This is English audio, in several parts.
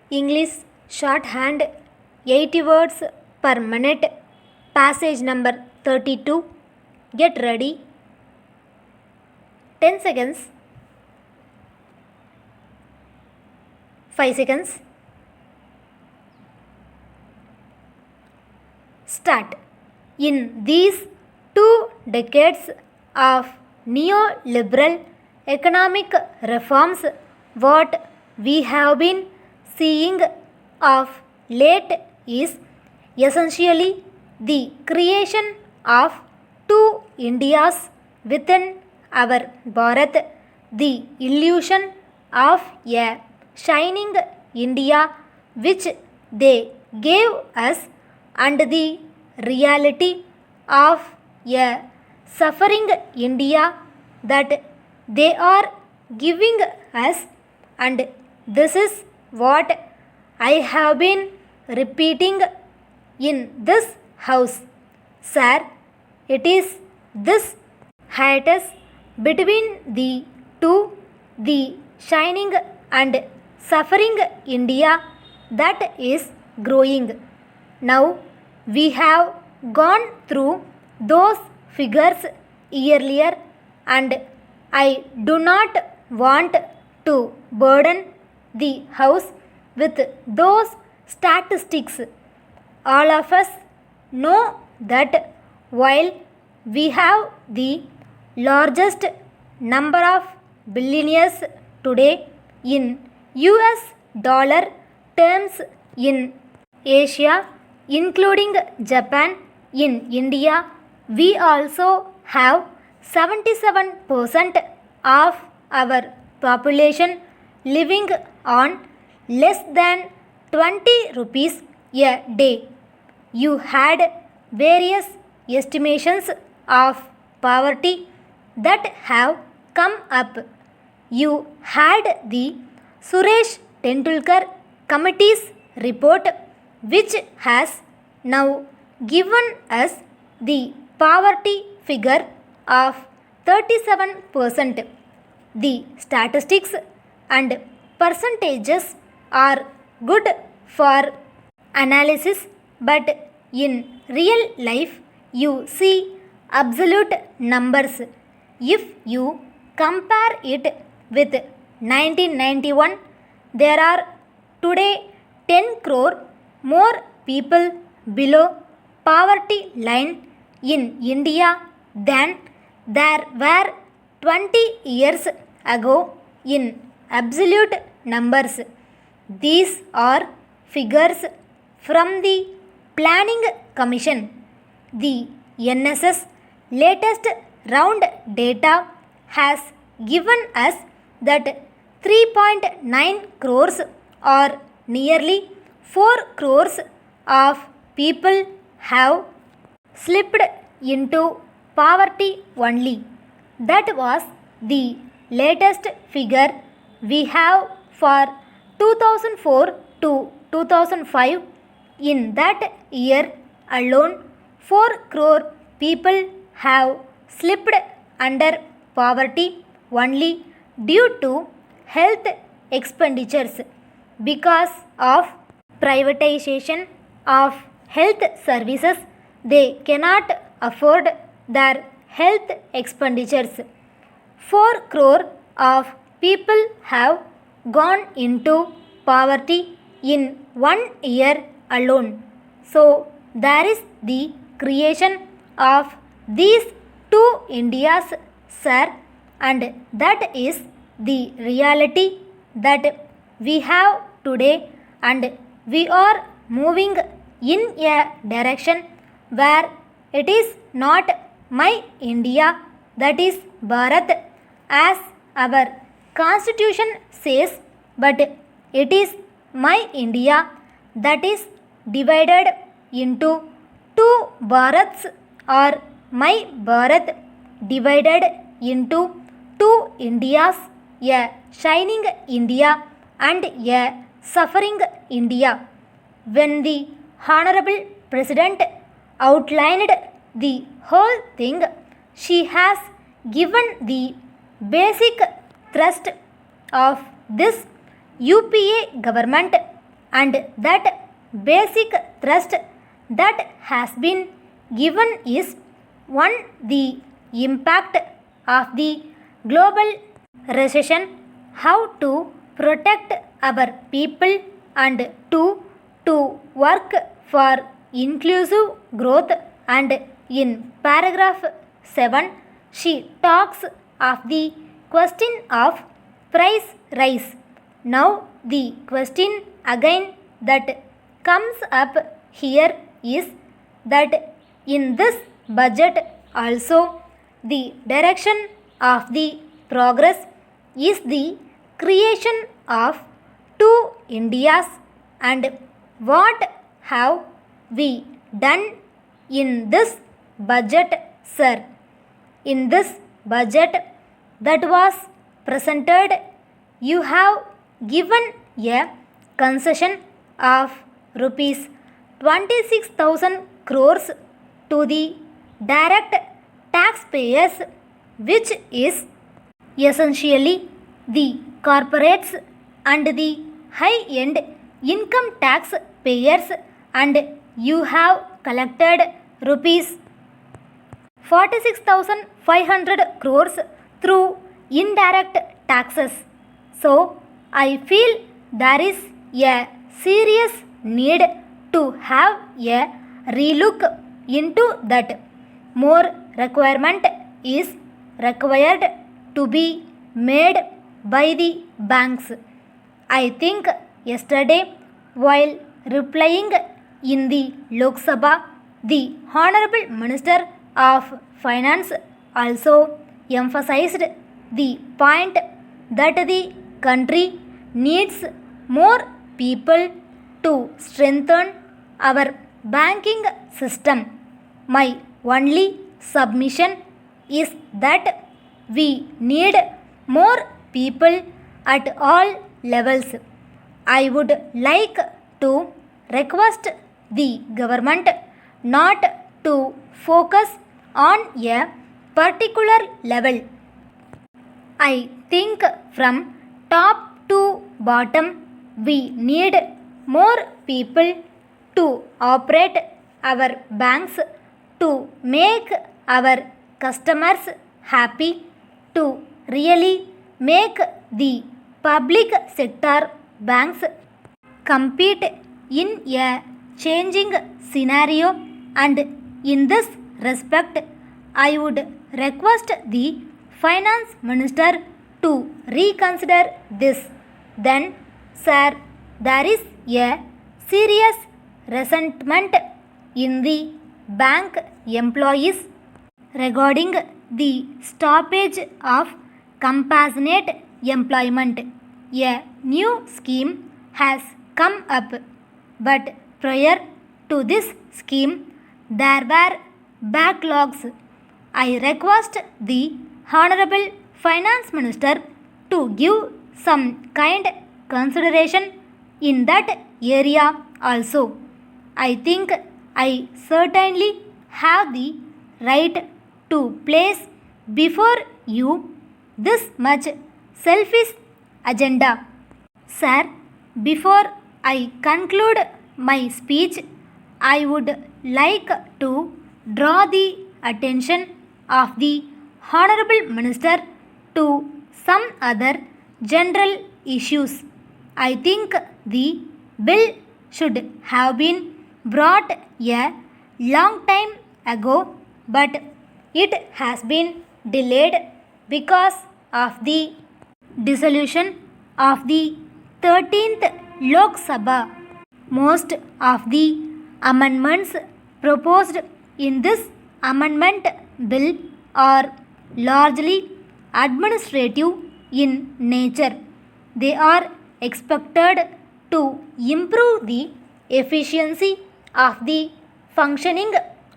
English shorthand 80 words per minute. Passage number 32. Get ready. 10 seconds. 5 seconds. Start. In these 2 decades of neoliberal economic reforms, what we have been seeing of late is essentially the creation of 2 Indias within our Bharat, the illusion of a shining India which they gave us and the reality of a suffering India that they are giving us, and this is what I have been repeating in this house. Sir, it is this hiatus between the two, the shining and suffering India, that is growing. Now we have gone through those figures earlier, and I do not want to burden the house with those statistics. All of us know that while we have the largest number of billionaires today in US dollar terms in Asia, including Japan, in India we also have 77% of our population living on less than 20 rupees a day. You had various estimations of poverty that have come up. You had the Suresh Tendulkar Committee's report, which has now given us the poverty figure of 37%. The statistics and percentages are good for analysis, but in real life you see absolute numbers. If you compare it with 1991, there are today 10 crore more people below poverty line in India than there were 20 years ago in absolute numbers. These are figures from the Planning Commission. The NSS latest round data has given us that 3.9 crores or nearly 4 crores of people have slipped into poverty only. That was the latest figure we have for 2004 to 2005. In that year alone, 4 crore people have slipped under poverty only due to health expenditures. Because of privatization of health services, they cannot afford their health expenditures. 4 crore of people have gone into poverty in 1 year alone. So there is the creation of these 2 Indias, sir, and that is the reality that we have today, and we are moving in a direction where it is not my India, that is Bharat, as our constitution says, but it is my India, that is divided into 2 Bharats, or my Bharat divided into 2 Indias, a shining India and a suffering India. When the Honorable President outlined the whole thing, she has given the basic thrust of this UPA government and that basic thrust that has been given is one, the impact of the global recession, how to protect our people, and two, to work for inclusive growth. And in paragraph 7 she talks of the question of price rise. Now the question again that comes up here is that in this budget also the direction of the progress is the creation of two Indias. And what have we done in this budget, sir? In this budget that was presented, you have given a concession of rupees 26,000 crores to the direct taxpayers, which is essentially the corporates and the high-end income tax payers, and you have collected rupees 46,500 crores through indirect taxes. So I feel there is a serious need to have a relook into that. More requirement is required to be made by the banks. I think yesterday while replying in the Lok Sabha, the Honorable Minister of Finance also emphasized the point that the country needs more people to strengthen our banking system. My only submission is that we need more people at all levels. I would like to request the government not to focus on a particular level. I think from top to bottom we need more people to operate our banks, to make our customers happy, to really make the public sector banks compete in a changing scenario. And in this respect I would request the Finance Minister to reconsider this. Then, sir, there is a serious resentment in the bank employees regarding the stoppage of compassionate employment. A new scheme has come up, but prior to this scheme there were backlogs. I request the Honorable Finance Minister to give some kind consideration in that area also. I think I certainly have the right to place before you this much selfish agenda. Sir, before I conclude my speech, I would like to draw the attention of the Honorable Minister to some other general issues. I think the bill should have been brought a long time ago, but it has been delayed because of the dissolution of the 13th Lok Sabha. Most of the amendments proposed in this amendment bill are largely administrative in nature. They are expected to improve the efficiency of the functioning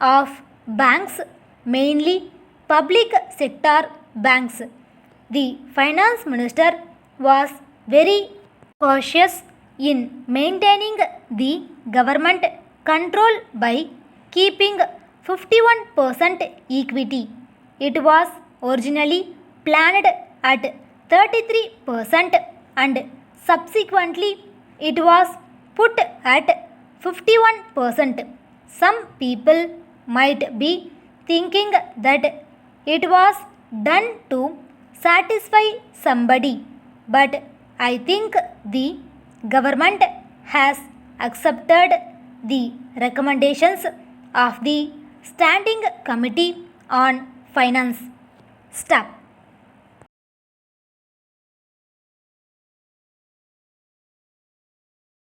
of banks, mainly public sector banks. The Finance Minister was very cautious in maintaining the government control by keeping 51% equity. It was originally planned at 33% and subsequently it was put at 51%. Some people might be thinking that it was done to satisfy somebody, but I think the government has accepted the recommendations of the Standing Committee on Finance. Step